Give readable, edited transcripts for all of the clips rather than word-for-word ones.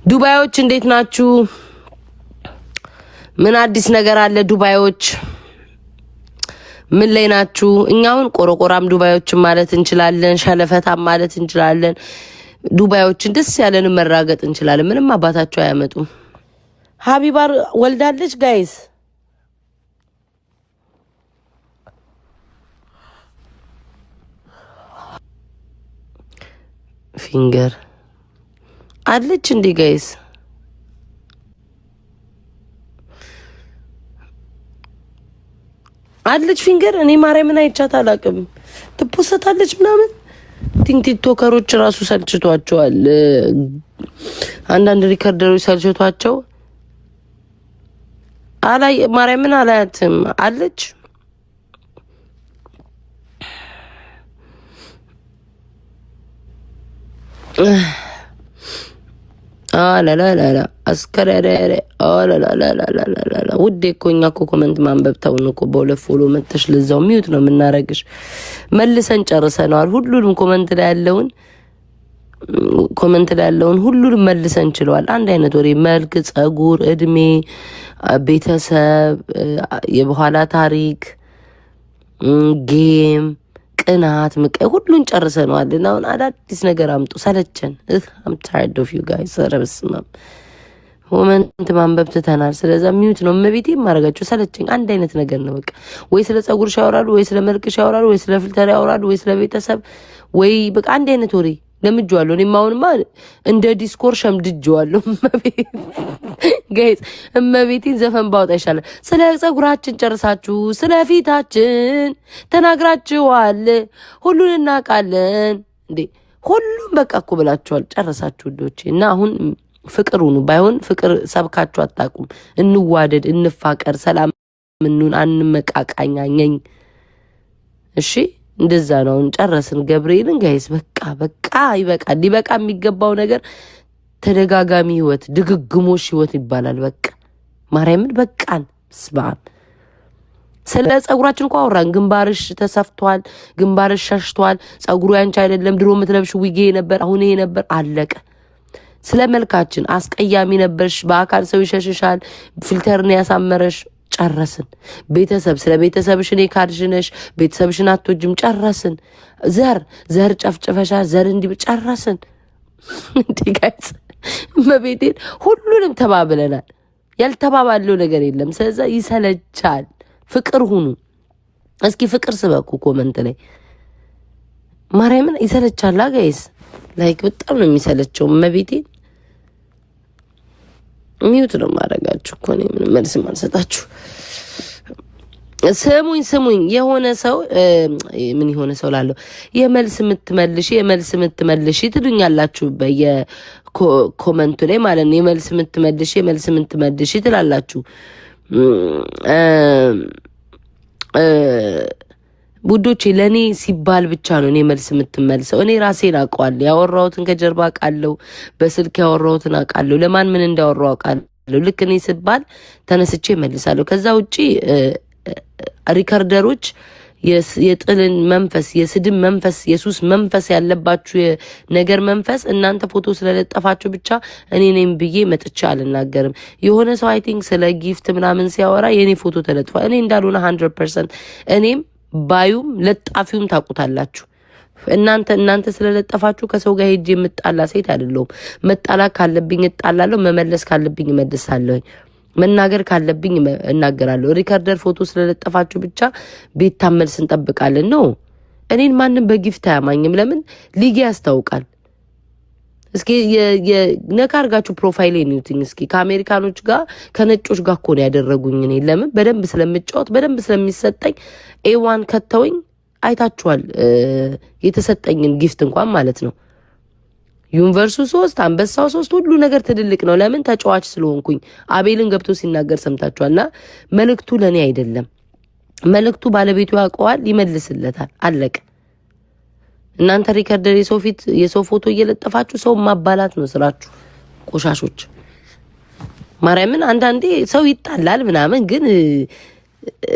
ዱባዮች እንዴት ናችሁ? ምን አዲስ ነገር አለ? ዱባዮች ምን ላይ ናችሁ? እኛውን ቆሮቆራም ዱባዮች ማለት እንችላለን፣ ሸለፈታም ማለት እንችላለን። ዱባዮችን ደስ ያለን መራገጥ እንችላለን። ምንም አባታቸው አያመጡም። ሀቢባር ወልዳለች ጋይስ። ፊንገር አለች እንዴ ጋይስ? አለች ፊንገር። እኔ ማርያምን አይቻት አላቅም። ትፖሰታለች ምናምን። ቲክቶከሮች ራሱ ሰልችቷቸዋል። አንዳንድ ሪከርደሮች ሰልችቷቸው አላይ ማርያምን አላያትም። አለች ላላላላ አስከረረ ላላላላ ውዴ እኮ እኛ እኮ ኮመንት ማንበብ ተውን እኮ። በሁለት ፎሎ መተሽ ለዛው ሚዩት ነው የምናረግሽ። መልሰን ጨርሰናል። ሁሉንም ኮመንት ላይ ያለውን ሁሉንም መልሰን ችለዋል። አንድ አይነት ወሬ፣ መልክ፣ ጸጉር፣ እድሜ፣ ቤተሰብ፣ የበኋላ ታሪክ፣ ጌም፣ ቅናት፣ ምቀይ ሁሉን ጨርሰናል። እና አሁን አዳዲስ ነገር አምጡ። ሰለቸን። I'm tired of you guys። ረብስማም ኮመንት ማንበብ ትተናል። ስለዛ ሚዩት ነው መቤቴ ማረጋችሁ። ሰለቸኝ። አንድ አይነት ነገር ነው በቃ። ወይ ስለ ጸጉርሽ ያወራሉ፣ ወይ ስለ መልክሽ ያወራሉ፣ ወይ ስለ ፊልተር ያወራሉ፣ ወይ ስለ ቤተሰብ፣ ወይ በቃ አንድ አይነት ወሬ ለምጄዋለሁ። እኔም አሁንማ እንደ ዲስኮር ሸምድጄዋለሁ። ጋይስ እመቤቴን ዘፈን ባወጣ ይሻላል። ስለ ጸጉራችን ጨርሳችሁ ስለ ፊታችን ተናግራችኋል። ሁሉን እናውቃለን እንዴ። ሁሉም በቃ እኮ ብላችኋል። ጨርሳችሁ ውዶቼ። እና አሁን ፍቅር ሁኑ። ባይሆን ፍቅር ሰብካችሁ አታውቁም። እንዋደድ፣ እንፋቀር፣ ሰላም ምኑን አንመቃቃኛኘኝ። እሺ እንደዛ ነው። ጨረስን። ገብርኤልን ጋይስ በቃ ይበቃል። ሊበቃ የሚገባው ነገር ተደጋጋሚ ህይወት፣ ድግግሞሽ ህይወት ይባላል። በቃ ማርያምን በቃን። ስባን ስለ ጸጉራችን እንኳን አወራን። ግንባርሽ ተሰፍቷል፣ ግንባርሽ ሸሽቷል፣ ጸጉሩ ያንቺ አይደለም፣ ድሮ የምትለብሽ ዊጌ ነበር፣ አሁን ይሄ ነበር፣ አለቀ። ስለ መልካችን አስቀያሚ ነበርሽ፣ በአካል ሰው ይሸሽሻል፣ ፊልተርን ያሳመረሽ፣ ጨረስን። ቤተሰብ ስለ ቤተሰብሽ እኔ ካድሽነሽ፣ ቤተሰብሽን አትወጂም፣ ጨረስን። ዘር ጨፍጨፈሻል፣ ዘር እንዲህ ጨረስን። እንዲጋይስ መቤቴን ሁሉንም ተባብለናል። ያልተባባለው ነገር የለም። ስለዛ ይሰለቻል። ፍቅር ሁኑ እስኪ። ፍቅር ስበኩ ኮመንት ላይ ማርያምን። ይሰለቻል ጋይስ። ላይክ በጣም ነው የሚሰለቸው። መቤቴን ሚዩት ነው ማረጋችሁ እኮ ነው። ምን መልስ ማልሰጣችሁ። ስሙኝ የሆነ ሰው ምን የሆነ ሰው ላለው የመልስ የምትመልሺ ትሉኛላችሁ በየኮመንቱ ላይ ማለት ነው። የመልስ የምትመልሺ ትላላችሁ። ቡዶቼ ለኔ ሲባል ብቻ ነው እኔ መልስ የምትመልሰው። እኔ ራሴን አውቀዋለሁ። ያወራሁትን ከጀርባ አውቃለሁ። በስልክ ያወራሁትን አውቃለሁ። ለማን ምን እንዳወራው አውቃለሁ። ልክ እኔ ሲባል ተነስቼ እመልሳለሁ። ከዛ ውጪ ሪከርደሮች የጥልን መንፈስ፣ የስድብ መንፈስ፣ የሱስ መንፈስ ያለባችሁ ነገር መንፈስ እናንተ ፎቶ ስለለጠፋችሁ ብቻ እኔ ነኝ ብዬ መጥቻ አልናገርም። የሆነ ሰው አይ ቲንክ ስለ ጊፍት ምናምን ሲያወራ የኔ ፎቶ ተለጥፏል። እኔ እንዳልሆነ 100% እኔም ባዩም ለጣፊውም ታውቁታላችሁ። እናንተ ስለለጠፋችሁ ከሰው ጋር ሄጄ የምጣላ ሴት አይደለሁም። መጣላ ካለብኝ እጣላለሁ፣ መመለስ ካለብኝ እመልሳለሁ፣ መናገር ካለብኝ እናገራለሁ። ሪከርደር ፎቶ ስለለጠፋችሁ ብቻ ቤት ታመልስ እንጠብቃለን ነው። እኔን ማንም በጊፍት አያማኝም። ለምን ሊጌ ያስታውቃል። እስኪ የነካ አርጋችሁ ፕሮፋይል ኒውቲንግ እስኪ ከአሜሪካኖች ጋር ከነጮች ጋር እኮ ነው ያደረጉኝ። እኔ ለምን በደንብ ስለምጫወት በደንብ ስለሚሰጠኝ ኤዋን ከተውኝ አይታችኋል። የተሰጠኝን ጊፍት እንኳን ማለት ነው ዩኒቨርሱ 3 አንበሳው 3 ሁሉ ነገር ትልልቅ ነው። ለምን ተጫዋች ስለሆንኩኝ። አቤልን ገብቶ ሲናገር ሰምታችኋልና መልእክቱ ለኔ አይደለም። መልእክቱ ባለቤቱ ያውቀዋል፣ ይመልስለታል። አለቀ። እናንተ ሪከርደር የሰው ፎቶ እየለጠፋችሁ ሰው ማባላት ነው ስራችሁ። ቆሻሾች ማርያምን። አንዳንዴ ሰው ይጣላል ምናምን፣ ግን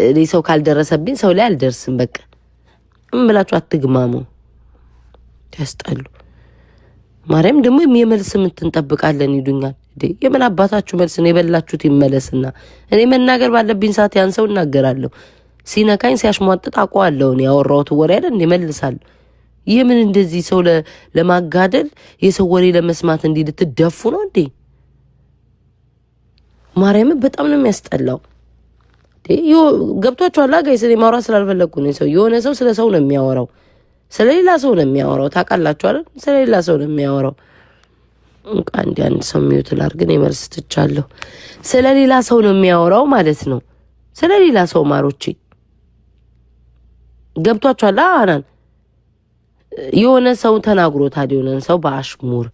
እኔ ሰው ካልደረሰብኝ ሰው ላይ አልደርስም። በቃ እምብላችሁ አትግማሙ። ያስጣሉ። ማርያም ደግሞ የመልስ እንጠብቃለን ይሉኛል። የምን አባታችሁ መልስ ነው? የበላችሁት ይመለስና እኔ መናገር ባለብኝ ሰዓት ያን ሰው እናገራለሁ። ሲነካኝ ሲያሽሟጥጥ አውቀዋለሁ። እኔ ያወራሁት ወሬ አይደል እንዴ መልሳለሁ። የምን እንደዚህ ሰው ለማጋደል የሰው ወሬ ለመስማት እንዲህ ልትደፉ ነው እንዴ? ማርያም በጣም ነው የሚያስጠላው። ገብቷችኋል ጋይስ? እኔ ማውራት ስላልፈለግኩ ነው። ሰው የሆነ ሰው ስለ ሰው ነው የሚያወራው፣ ስለሌላ ሰው ነው የሚያወራው። ታውቃላችሁ አይደል? ስለሌላ ሰው ነው የሚያወራው። አንድ ሰው ሚውት ላድርግ፣ እኔ መልስ ትቻለሁ። ስለሌላ ሰው ነው የሚያወራው ማለት ነው። ስለሌላ ሰው ማሮቼ ገብቷችኋል? አናን የሆነ ሰው ተናግሮታል፣ የሆነን ሰው በአሽሙር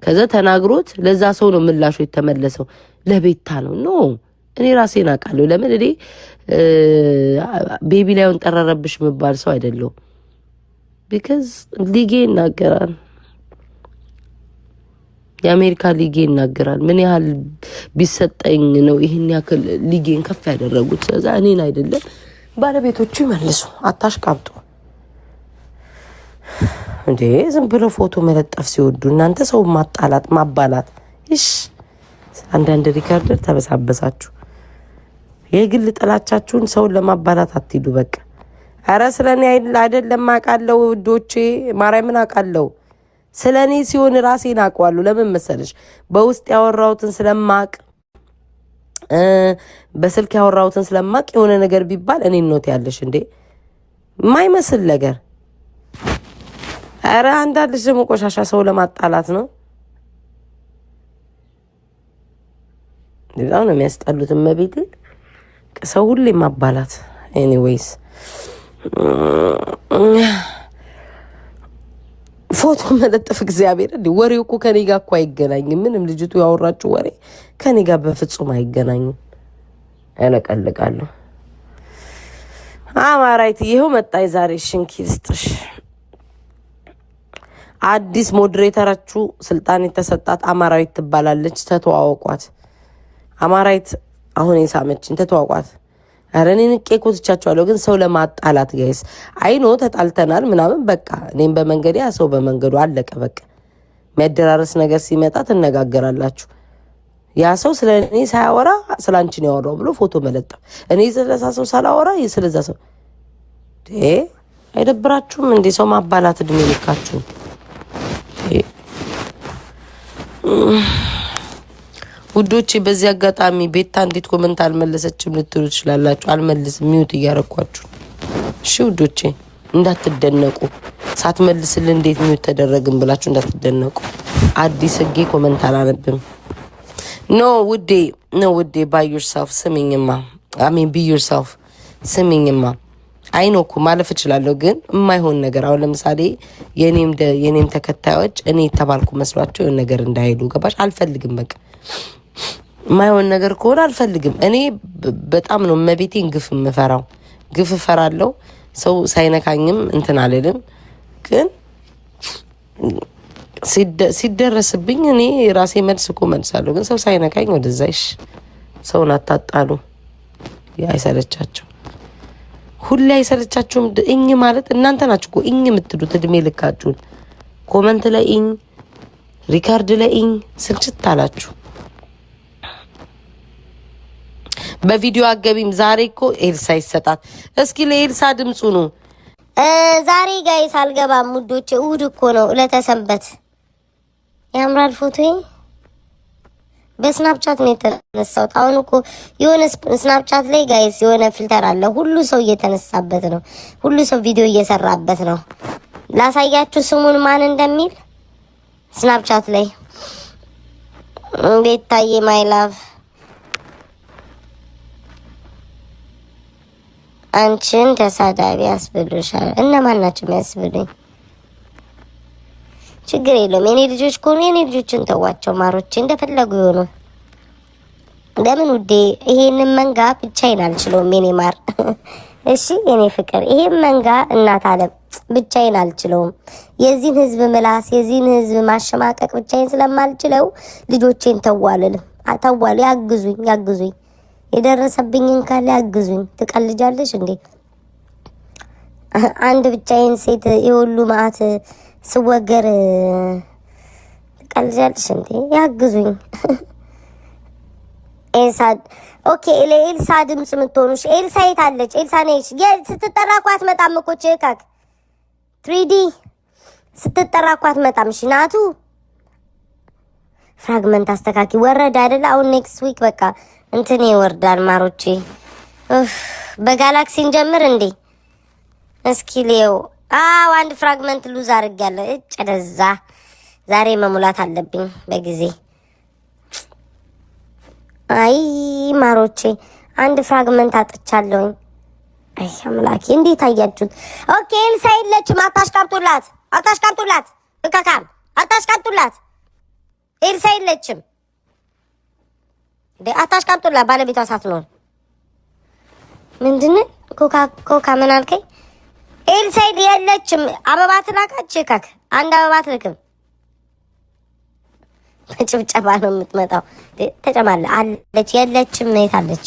ከዛ ተናግሮት ለዛ ሰው ነው ምላሹ የተመለሰው። ለቤታ ነው ኖ እኔ ራሴን አውቃለሁ። ለምን እኔ ቤቢ ላይውን ጠረረብሽ የሚባል ሰው አይደለሁም። ቢካዝ ሊጌ ይናገራል፣ የአሜሪካ ሊጌ ይናገራል። ምን ያህል ቢሰጠኝ ነው ይህን ያክል ሊጌን ከፍ ያደረጉት? ስለዛ እኔን አይደለም ባለቤቶቹ ይመልሱ። አታሽቃብጡ እንዴ! ዝም ብሎ ፎቶ መለጠፍ ሲወዱ እናንተ ሰው ማጣላት ማባላት። እሺ አንዳንድ ሪካርደር ተበሳበሳችሁ። የግል ጥላቻችሁን ሰውን ለማባላት አትሂዱ። በቃ አረ ስለኔ አይደለም አውቃለሁ ውዶቼ፣ ማርያምን አውቃለሁ። ስለኔ ሲሆን ራሴን አውቀዋለሁ። ለምን መሰለሽ? በውስጥ ያወራሁትን ስለማቅ በስልክ ያወራሁትን ስለማቅ የሆነ ነገር ቢባል እኔ ኖት ያለሽ እንዴ የማይመስል ነገር። አረ አንዳንድ ደግሞ ቆሻሻ ሰው ለማጣላት ነው። በጣም ነው የሚያስጠሉት። መቤቴ ሰው ሁሌ ማባላት። ኤኒዌይስ ፎቶ መለጠፍ እግዚአብሔር እንዴ! ወሬው እኮ ከኔ ጋር እኮ አይገናኝም። ምንም ልጅቱ ያወራችሁ ወሬ ከኔ ጋር በፍጹም አይገናኝም። ያለቀልቃለሁ። አማራይት ይሄው መጣይ ዛሬ ሽንኪልስጥሽ አዲስ ሞዴሬተራችሁ ስልጣን የተሰጣት አማራዊት ትባላለች። ተተዋወቋት። አማራዊት አሁን የሳመችን ተተዋወቋት። አረኔ ንቄ ኮትቻቸዋለሁ ግን ሰው ለማጣላት ጋይስ አይኖ ተጣልተናል ምናምን በቃ እኔም በመንገድ ያ ሰው በመንገዱ አለቀ። በቃ መደራረስ ነገር ሲመጣ ትነጋገራላችሁ። ያ ሰው ስለኔ ሳያወራ ስላንቺ ነው ያወራው ብሎ ፎቶ መለጠፍ። እኔ ስለዛ ሰው ሳላወራ ስለዛ ሰው አይደብራችሁም እንዴ? ሰው ማባላት እድሜ ልካችሁ ውዶቼ። በዚህ አጋጣሚ ቤታ እንዴት ኮሜንት አልመለሰችም ልትሉ ትችላላችሁ። አልመልስም፣ ሚውት እያረኳችሁ። እሺ ውዶቼ እንዳትደነቁ። ሳትመልስልን እንዴት ሚውት ተደረግን ብላችሁ እንዳትደነቁ። አዲስ ህጌ ኮሜንት አላነብም። ኖ ውዴ ባይ ዩርሰልፍ ስሚኝማ። አሜን ቢ ዩርሰልፍ ስሚኝማ። አይኖኩ ማለፍ እችላለሁ ግን የማይሆን ነገር አሁን ለምሳሌ የኔም ተከታዮች እኔ ተባልኩ መስሏቸው የሆነ ነገር እንዳይሉ ገባሽ? አልፈልግም። በቃ የማይሆን ነገር ከሆነ አልፈልግም። እኔ በጣም ነው መቤቴን ግፍ የምፈራው። ግፍ እፈራለሁ። ሰው ሳይነካኝም እንትን አልልም። ግን ሲደረስብኝ እኔ ራሴ መልስ እኮ መልሳለሁ። ግን ሰው ሳይነካኝ ወደዛይሽ ሰውን አታጣሉ። አይሰለቻቸው ሁሌ አይሰለቻችሁም? እኝ ማለት እናንተ ናችሁ እኮ እኝ የምትሉት እድሜ ልካችሁን። ኮመንት ላይ እኝ፣ ሪካርድ ላይ እኝ ስልችት አላችሁ። በቪዲዮ አገቢም ዛሬ እኮ ኤልሳ ይሰጣት። እስኪ ለኤልሳ ድምጹ ነው። ዛሬ ጋይስ አልገባም ውዶቼ፣ እሑድ እኮ ነው ለተሰንበት። ያምራል ፎቶዬ። በስናፕቻት ነው የተነሳሁት። አሁን እኮ የሆነ ስናፕቻት ላይ ጋይስ የሆነ ፊልተር አለ። ሁሉ ሰው እየተነሳበት ነው። ሁሉ ሰው ቪዲዮ እየሰራበት ነው። ላሳያችሁ ስሙን ማን እንደሚል ስናፕቻት ላይ ቤታዬ ማይ ላቭ አንቺን ተሳዳቢ ያስብሉሻል። እነማን ናቸው የሚያስብሉኝ? ችግር የለውም። የኔ ልጆች ከሆኑ የኔ ልጆችን ተዋቸው ማሮቼ፣ እንደፈለጉ ይሆኑ። ለምን ውዴ ይሄንን መንጋ ብቻዬን አልችለውም የኔ ማር። እሺ የኔ ፍቅር፣ ይሄን መንጋ እናት አለም ብቻዬን አልችለውም። የዚህን ህዝብ ምላስ የዚህን ህዝብ ማሸማቀቅ ብቻዬን ስለማልችለው ልጆቼን ተዋልልም። ተዋሉ፣ ያግዙኝ። የደረሰብኝን ካለ ያግዙኝ። ትቀልጃለሽ እንዴ? አንድ ብቻዬን ሴት የሁሉ ማአት ስወገር ትቀልጃለሽ እንዴ? ያግዙኝ። ኤልሳ ኦኬ። ለኤልሳ ድምጽ የምትሆኑሽ ኤልሳ የት አለች? ኤልሳ ነሽ? ስትጠራ እኮ አትመጣም እኮ ቼካክ 3D ስትጠራ እኮ አትመጣም። እሺ ናቱ ፍራግመንት አስተካኪ ወረደ አይደል? አሁን ኔክስት ዊክ በቃ እንትን ይወርዳል ማሮቼ። በጋላክሲ እንጀምር እንዴ? እስኪ ሌው አንድ ፍራግመንት ሉዝ አድርጌያለሁ። ደዛ ዛሬ መሙላት አለብኝ በጊዜ። አይ ማሮቼ አንድ ፍራግመንት አጥቻለሁኝ። አይ አምላኬ እንዴት አያችሁት? ኦኬ ኤልሳ የለችም። አታሽቃብጡላት እካካም አታሽቃብጡላት። ኤልሳ የለችም። አታሽቃብጡላት ባለቤቷ ሳትኖር። ምንድን ኮካ ምን አልከኝ? ኤልሳ የለችም። አበባ ትላካች ካክ አንድ አበባ ትልክም። በጭብጨባ ነው የምትመጣው። ተጨማለ አለች የለችም። የት አለች?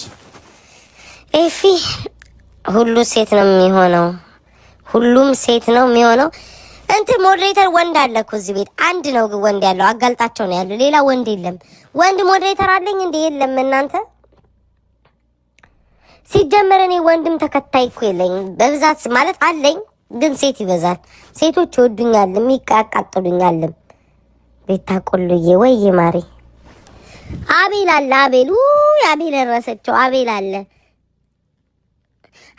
ኤፊ ሁሉ ሴት ነው የሚሆነው። ሁሉም ሴት ነው የሚሆነው። እንትን ሞዴሬተር ወንድ አለ እኮ እዚህ ቤት አንድ ነው ወንድ ያለው። አጋልጣቸው ነው ያለው። ሌላ ወንድ የለም። ወንድ ሞዴሬተር አለኝ እንዴ? የለም። እናንተ ሲጀመር እኔ ወንድም ተከታይ እኮ የለኝ። በብዛት ማለት አለኝ ግን ሴት ይበዛል። ሴቶች ይወዱኛል፣ የሚያቃጥሉኛልም። ቤታ ቆሎዬ ወይ ማሪ አቤል አለ። አቤል ረሰቸው። አቤል አለ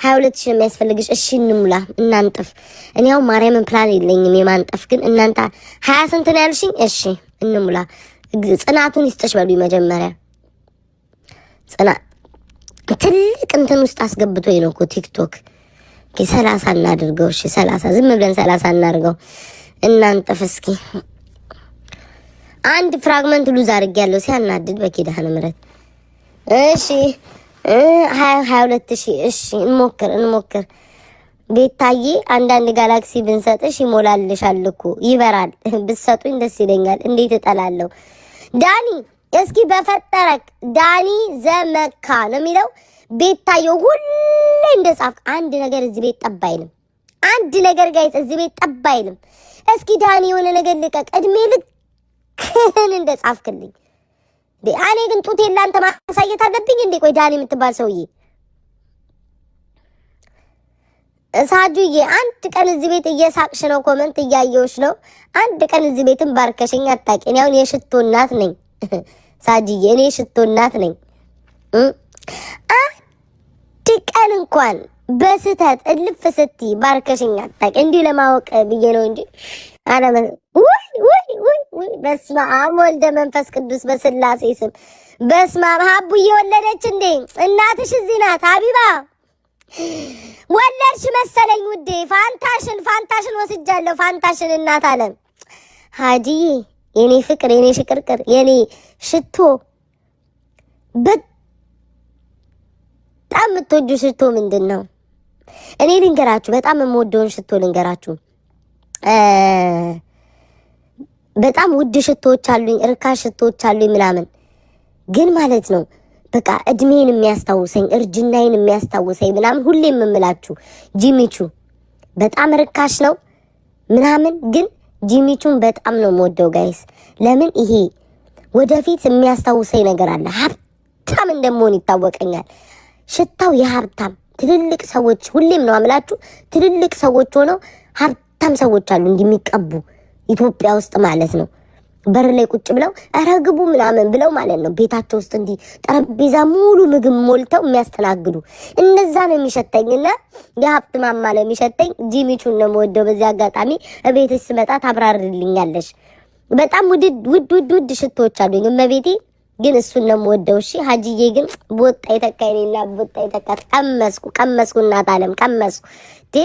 22 የሚያስፈልግሽ። እሺ እንሙላ እናንጥፍ። እኔ ያው ማርያምን ፕላን የለኝም የማንጠፍ ግን እናንተ 20 ስንት ነው ያልሽኝ? እሺ እንሙላ። ጽናቱን ይስጥሽ በሉኝ መጀመሪያ። ጽናት ትልቅ እንትን ውስጥ አስገብቶኝ ነው እኮ ቲክቶክ። 30 እናድርገው። እሺ 30 ዝም ብለን 30 እናድርገው። እናንጥፍ እስኪ። አንድ ፍራግመንት ሉዝ አድርጌያለሁ ሲያናድድ በኪዳነ ምሕረት። እሺ 22 እሺ እንሞክር። ቤታዬ አንዳንድ ጋላክሲ ብንሰጥሽ ይሞላልሻል እኮ ይበራል። ብትሰጡኝ ደስ ይለኛል። እንዴት እጠላለሁ። ዳኒ እስኪ በፈጠረክ ዳኒ ዘመካ ነው የሚለው። ቤታዬ ሁሌ እንደጻፍክ አንድ ነገር እዚህ ቤት ጠብ አይልም። አንድ ነገር ጋይስ እዚህ ቤት ጠብ አይልም። እስኪ ዳኒ የሆነ ነገር ልቀቅ። እድሜ ልክህን እንደጻፍክልኝ እኔ ግን ጡት የላንተ ማሳየት አለብኝ እንዴ? ቆይ ዳኒ የምትባል ሰውዬ ሳጁዬ አንድ ቀን እዚህ ቤት እየሳቅሽ ነው፣ ኮመንት እያየሁሽ ነው። አንድ ቀን እዚህ ቤትን ባርከሽኝ አታውቂ። እኔ አሁን የሽቶ እናት ነኝ ሳጁዬ፣ እኔ የሽቶ እናት ነኝ። አንድ ቀን እንኳን በስተት እልፍ ስትይ ባርከሽኝ አታውቂ። እንዲህ ለማወቅ ብዬ ነው እንጂ አለምን ወይ በስመ አብ ወልደ መንፈስ ቅዱስ በስላሴ ስም በስመ አብ። ሀቡዬ ወለደች እንዴ? እናትሽ እዚህ ናት። ሀቢባ ወለድሽ መሰለኝ ውዴ። ፋንታሽን ወስጃለሁ። ፋንታሽን እናት አለም ሀጂዬ፣ የኔ ፍቅር፣ የኔ ሽቅርቅር፣ የኔ ሽቶ፣ በጣም የምትወጁ ሽቶ ምንድን ነው? እኔ ልንገራችሁ፣ በጣም የምወደውን ሽቶ ልንገራችሁ። በጣም ውድ ሽቶዎች አሉኝ፣ እርካሽ ሽቶዎች አሉኝ ምናምን። ግን ማለት ነው በቃ እድሜን የሚያስታውሰኝ እርጅናዬን የሚያስታውሰኝ ምናምን ሁሌም የምላችሁ ጂሚቹ በጣም ርካሽ ነው ምናምን፣ ግን ጂሚቹን በጣም ነው የምወደው ጋይስ። ለምን? ይሄ ወደፊት የሚያስታውሰኝ ነገር አለ። ሀብታም እንደምሆን ይታወቀኛል። ሽታው የሀብታም ትልልቅ ሰዎች ሁሌም ነው አምላችሁ። ትልልቅ ሰዎች ሆነው ሀብታም ሰዎች አሉ እንደሚቀቡ ኢትዮጵያ ውስጥ ማለት ነው። በር ላይ ቁጭ ብለው አረግቡ ምናምን ብለው ማለት ነው ቤታቸው ውስጥ እንዲህ ጠረጴዛ ሙሉ ምግብ ሞልተው የሚያስተናግዱ እነዛ ነው የሚሸተኝና የሀብት ማማ ነው የሚሸተኝ። ጂሚቹን ነው የምወደው። በዚህ አጋጣሚ እቤትሽ ስመጣ ታብራርልኛለሽ። በጣም ውድ ሽቶዎች አሉኝ እመቤቴ፣ ግን እሱን ነው የምወደው። እሺ ሀጂዬ ግን ቦጣ የተካይኔና ቦጣ የተካት ቀመስኩ እናት አለም ቀመስኩ ዴ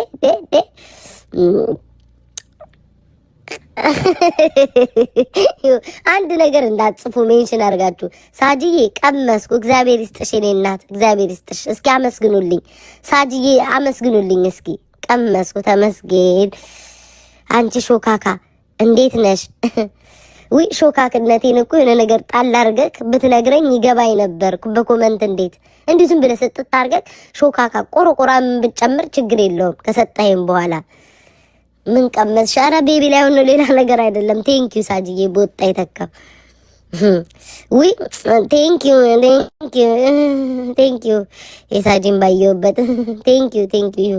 አንድ ነገር እንዳትጽፉ ሜንሽን አድርጋችሁ ሳጂዬ ቀመስኩ። እግዚአብሔር ይስጥሽ የኔ እናት፣ እግዚአብሔር ይስጥሽ። እስኪ አመስግኑልኝ ሳጂዬ፣ አመስግኑልኝ እስኪ። ቀመስኩ ተመስገን። አንቺ ሾካካ እንዴት ነሽ? ውይ ሾካክነቴን እኮ የሆነ ነገር ጣል አድርገህ ብትነግረኝ ይገባኝ ነበር በኮመንት። እንዴት እንዲሁ ዝም ብለህ ስጥት አድርገህ ሾካካ ቆርቆራም ብትጨምር ችግር የለውም ከሰጠኸኝ በኋላ ምን ቀመስ ሻራ ቤቢ ላይ ሆኖ ሌላ ነገር አይደለም። ቴንኪዩ ሳጂዬ በወጣ ይተካ ዊ ቴንኪዩ የሳጂን ባየውበት ቴንኪዩ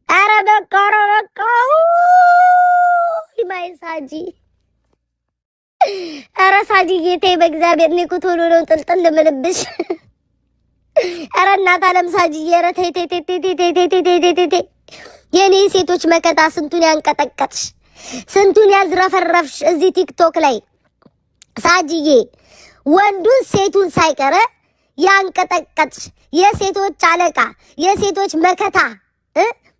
አረ በቃ ማይ ሳጂ አረ ሳጂዬ ተይ በእግዚአብሔር እኔ እኮ ቶሎ ነው ጥልጥል ልምልብሽ። አረ እናት አለም ሳጂዬ አረ ተይ የኔ ሴቶች መከታ ስንቱን ያንቀጠቀጥሽ ስንቱን ያዝረፈረፍሽ እዚህ ቲክቶክ ላይ ሳጂዬ ወንዱን ሴቱን ሳይቀረ ያንቀጠቀጥሽ የሴቶች አለቃ የሴቶች መከታ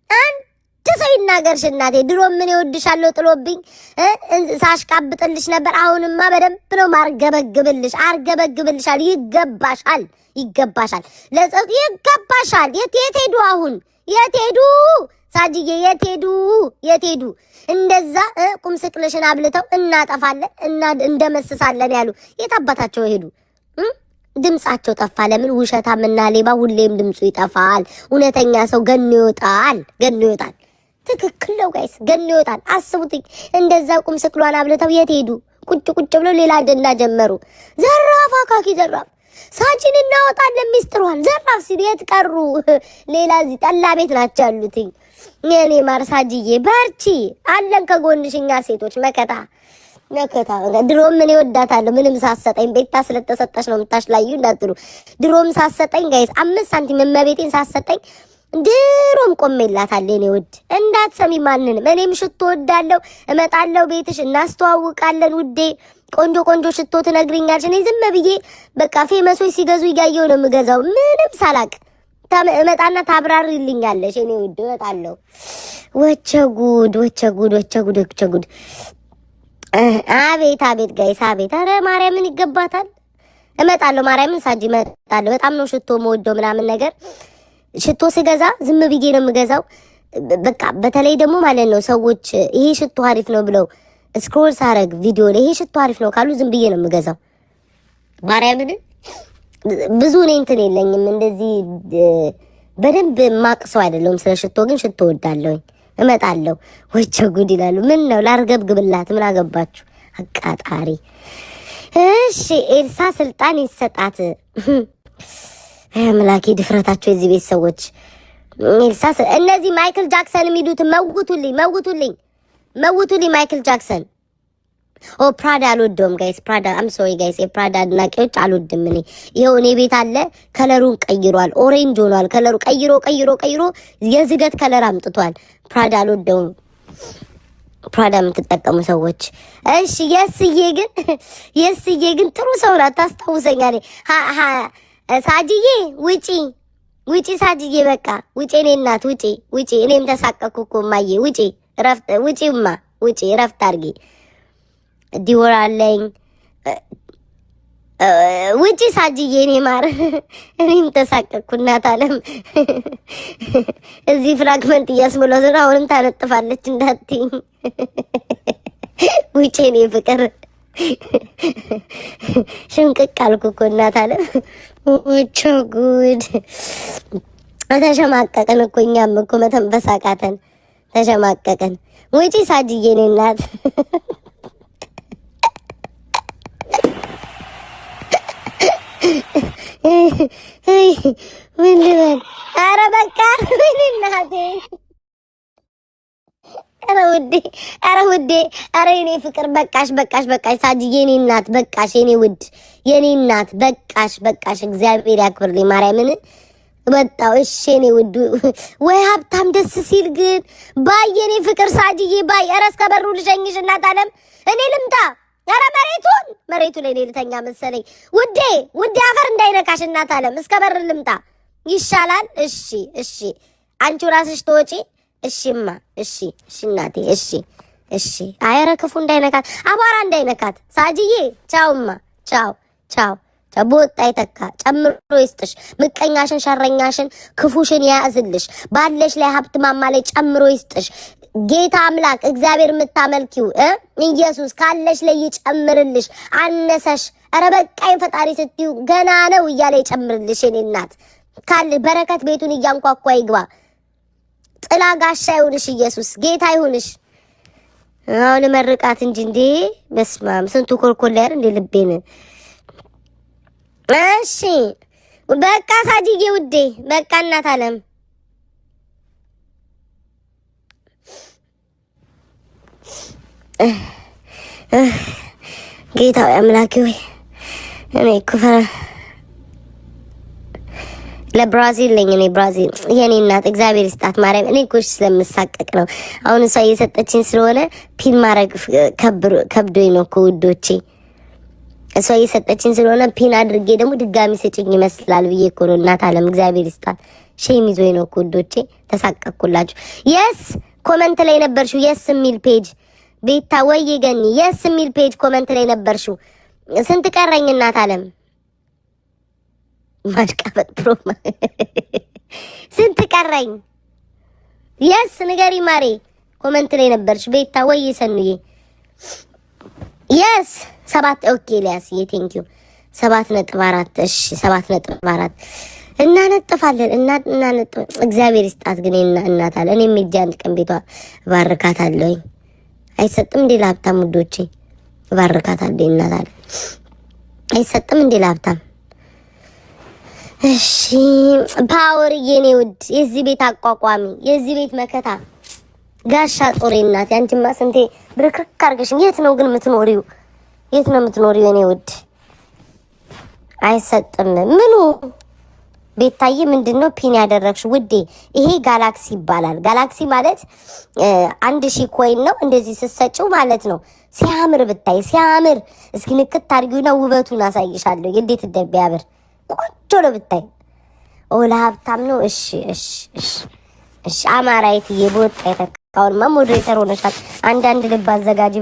አንድ ሰው ይናገርሽ እናቴ። ድሮ ምን ይወድሻለሁ ጥሎብኝ ሳሽቃብጥልሽ ነበር። አሁንማ በደንብ ነው ማርገበግብልሽ። አርገበግብልሻል። ይገባሻል ለጸጥ ይገባሻል። የት ሄዱ አሁን የት ሄዱ ሳጂዬ የት ሄዱ? እንደዛ ቁም ስቅልሽን አብልተው እናጠፋለን እንደመስሳለን ያሉ የት አባታቸው ሄዱ? ድምጻቸው ጠፋ። ለምን? ውሸታምና ሌባ ሁሌም ድምጹ ይጠፋል። እውነተኛ ሰው ገኖ ይወጣል። ትክክል ነው ጋይስ፣ ገኖ ይወጣል። አስቡት እንደዛ ቁም ስቅሏን አብልተው የት ሄዱ? ቁጭ ብለው ሌላ አጀንዳ ጀመሩ። ዘራፍ አካኪ ዘራፍ ሳጂን እናወጣለን ሚስጥሯን ዘራፍ ሲል የት ቀሩ? ሌላ እዚህ ጠላ ቤት ናቸው ያሉት። የኔ ማር ሳጂዬ በርቺ፣ አለን ከጎንሽ እኛ ሴቶች መከታ። ድሮም ምን ይወዳታለሁ ምንም ሳሰጠኝ ቤታ ስለተሰጠሽ ነው የምታሽላዩ እንዳትሉ። ድሮም ሳሰጠኝ ጋይስ 5 ሳንቲም መቤቴን ሳሰጠኝ ድሮም ቆሜላታለሁ። እኔ ውድ እንዳትሰሚ ማንንም። እኔም ሽቶ ወዳለሁ፣ እመጣለሁ ቤትሽ እናስተዋውቃለን ውዴ። ቆንጆ ሽቶ ትነግሪኛለሽ። እኔ ዝም ብዬ በቃ ፌመሶች ሲገዙ እያየሁ ነው የምገዛው ምንም ሳላቅ። እመጣና ታብራሪልኛለሽ እኔ ውድ እመጣለሁ። ወቸ ጉድ አቤት ጋይስ አቤት። ኧረ ማርያምን ይገባታል። እመጣለሁ ማርያምን ሳጂ እመጣለሁ። በጣም ነው ሽቶ መወደው ምናምን ነገር። ሽቶ ስገዛ ዝም ብዬ ነው የምገዛው። በቃ በተለይ ደግሞ ማለት ነው ሰዎች ይሄ ሽቶ አሪፍ ነው ብለው ስክሮል ሳረግ ቪዲዮ ላይ ይሄ ሽቶ አሪፍ ነው ካሉ ዝም ብዬ ነው የምገዛው። ማርያምን ብዙ እኔ እንትን የለኝም እንደዚህ በደንብ ማቅሰው አይደለሁም ስለ ሽቶ። ግን ሽቶ ወዳለሁኝ። እመጣለሁ። ወቸ ጉድ ይላሉ። ምን ነው ላርገብግብላት? ምን አገባችሁ አቃጣሪ። እሺ ኤልሳ ስልጣን ይሰጣት። አምላኬ ድፍረታቸው የዚህ ቤት ሰዎች። ኤልሳ እነዚህ ማይክል ጃክሰን የሚሉት መውቱልኝ ማይክል ጃክሰን። ኦ ፕራዳ አልወደውም ጋይስ። ፕራዳ አም ሶሪ ጋይስ። የፕራዳ አድናቂዎች አልወድም እኔ። ይኸው እኔ ቤት አለ። ከለሩን ቀይሯል። ኦሬንጅ ሆኗል ከለሩ። ቀይሮ የዝገት ከለር አምጥቷል። ፕራዳ አልወደውም። ፕራዳ የምትጠቀሙ ሰዎች እሺ። የስዬ ግን ጥሩ ሰው ናት። ታስታውሰኛለች። ሳጂዬ ውጪ ሳጂዬ በቃ ውጪ። እኔ እናት ውጪ። እኔም ተሳቀኩ እኮ እማዬ ውጪ ረፍት አድርጊ። ዲወር አለኝ ውጪ ሳጂዬ። እኔ ማር እኔም ተሳቀኩ። እናት አለም እዚህ ፍራግመንት እያስሞላው ነው። አሁንም ታነጥፋለች እንዳትኝ። ውጪ እኔ ፍቅር ሽንቅቅ አልኩ እኮ እናት አለም። ወቸ ጉድ ተሸማቀቅን እኮ እኛም እኮ መተንፈስ አቃተን። ተሸማቀቅን። ውጪ ሳጂዬ እኔ እናት ምን ልበል? ኧረ በቃ ምን እናቴ። ኧረ ውዴ ኧረ የኔ ፍቅር በቃሽ ሳጂዬ የኔ እናት በቃሽ። የኔ ውድ የኔ እናት በቃሽ። እግዚአብሔር ያክብርልኝ ማርያምን ወጣው። እሺ የኔ ውድ ወይ ሀብታም ደስ ሲል ግን ባይ የኔ ፍቅር ሳጂዬ ባይ። ኧረ እስከ በሩ ልሸኝሽ እናት አለም እኔ ልምጣ። ኧረ መሬቱ ላይ ልተኛ መሰለኝ ውዴ አፈር እንዳይነካሽ እናት አለም። እስከ በር ልምጣ ይሻላል። እሺ አንቺው ራስሽ ተወጪ። እሺማ እሺ እናቴ እሺ። ኧረ ክፉ እንዳይነካት አቧራ እንዳይነካት ሳጂዬ። ቻውማ ቻው። በወጣ ይተካ ጨምሮ ይስጥሽ። ምቀኛሽን ሸረኛሽን ክፉሽን ያዝልሽ። ባለሽ ላይ ሀብት ማማ ላይ ጨምሮ ይስጥሽ። ጌታ አምላክ እግዚአብሔር የምታመልኪው ኢየሱስ ካለሽ ላይ ይጨምርልሽ። አነሰሽ ኧረ በቃኝ ፈጣሪ ስትዩ ገና ነው እያለ ይጨምርልሽ። የኔ እናት ካለ በረከት ቤቱን እያንኳኳ ይግባ። ጥላ ጋሻ ይሁንሽ ኢየሱስ ጌታ ይሁንሽ። አሁን መርቃት እንጂ በስማም ስንቱ ኮልኮል ያር እንዴ ልቤን። እሺ በቃ ሳጂዬ ውዴ በቃ እናት አለም ጌታው አምላኬ ወይ እኔ ኩፈራ ለብራዚል ለኝ እኔ ብራዚል የኔ እናት እግዚአብሔር ይስጣት ማርያም። እኔ ኮሽ ስለምሳቀቅ ነው አሁን እሷ እየሰጠችኝ ስለሆነ ፒን ማድረግ ከብዶኝ ነው እኮ ውዶቼ። እሷ እየሰጠችኝ ስለሆነ ፒን አድርጌ ደግሞ ድጋሚ ስጭኝ ይመስላል ብዬ እኮ ነው። እናት አለም እግዚአብሔር ይስጣት። ሼም ይዞኝ ነው እኮ ውዶቼ። ተሳቀቅኩላችሁ። የስ ኮመንት ላይ ነበርሽው የስ የሚል ፔጅ ቤታ ወይ ገኒ የስ የሚል ፔጅ ኮመንት ላይ ነበርሽው። ስንት ቀረኝ እናት አለም? ማሽቃበጥ ፕሮማ ስንት ቀረኝ? የስ ንገሪ ማሬ። ኮመንት ላይ ነበርሽ ቤታ ወይ ሰኑዬ? የስ 7 ኦኬ ሊያስ ቴንክ ዩ 7.4 እሺ 7.4 እናነጥፋለን እናነጥ እግዚአብሔር ይስጣት። ግን እናት አለ እኔ ሜጃ አንድ ቀን ቤቷ ባርካታለሁ። አይሰጥም እንዴ ለሀብታም ውዶቼ? ባርካታለሁ እናት አለ አይሰጥም እንዴ ለሀብታም? እሺ ፓወር የኔ ውድ የዚህ ቤት አቋቋሚ የዚህ ቤት መከታ ጋሻ ጦሬ እናት ያንቺማ ስንቴ ብርክክ አርገሽኝ። የት ነው ግን የምትኖሪው? የት ነው የምትኖሪው የኔ ውድ? አይሰጥም ምኑ ቤታዬ ምንድነው ፒን ያደረግሽ ውዴ? ይሄ ጋላክሲ ይባላል። ጋላክሲ ማለት 1000 ኮይን ነው። እንደዚህ ስትሰጪው ማለት ነው። ሲያምር ብታይ ሲያምር። እስኪ ንክት አድርጊውና ውበቱን አሳይሻለሁ እንዴት እንደሚያምር ቆንጆ ነው ብታይ። ኦላ ሀብታም ነው። እሺ እሺ እሺ እሺ አማራይት የቦጣ የተካውን ሞዴሬተር ሆነሻል። አንዳንድ ልብ አዘጋጅ